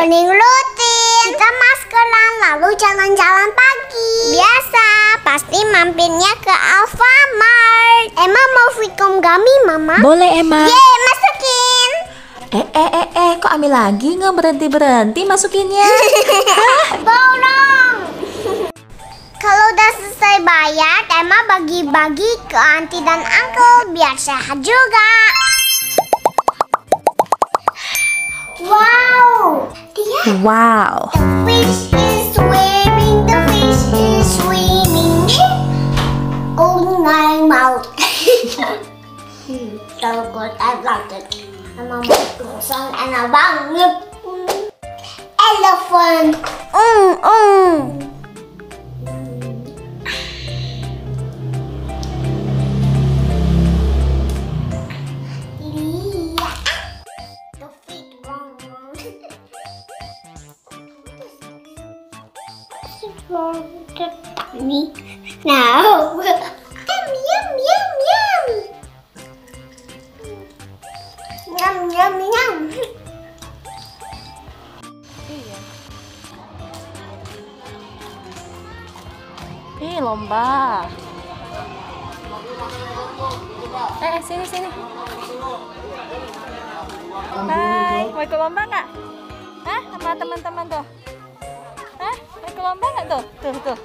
morning routine. Kita maskeran lalu jalan-jalan pagi. Biasa, pasti mampirnya ke Alfamart. Emma mau Vicom Gummy, Mama? Boleh, Emma. Yeay, masukin. Kok ambil lagi? Nggak berhenti masukinnya? Bolong. Kalau udah selesai bayar, Emma bagi-bagi ke auntie dan uncle biar sehat juga. Wow, Wow. the fish is swimming, the fish is swimming. Oh my mouth. Kalau kotak banget, sama mau enak banget. Elephant. Me now. Yum. Ih, lomba. Sini. Hai, mau ikut lomba nggak? Hah? Sama teman-teman tuh? Hah? Mau ikut lomba nggak tuh? Tuh.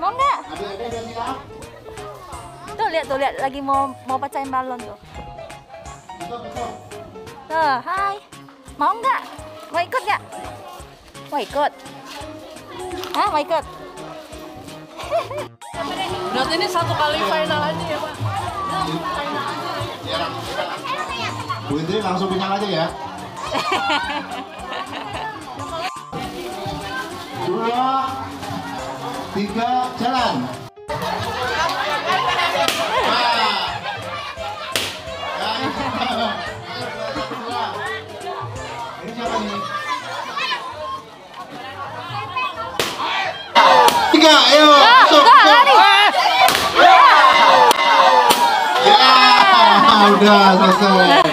Mau nggak? Tuh, lihat lagi mau pecahin balon tuh. Tuh, hai. Mau nggak? Mau ikut nggak? Mau ikut? Hah? Mau ikut? Berarti ini satu kali final aja ya, Pak? Bu Indri langsung kenyang aja ya. 2, 3, jalan. Ini siapa nih? 3, ayo. Masuk. Ya, udah selesai.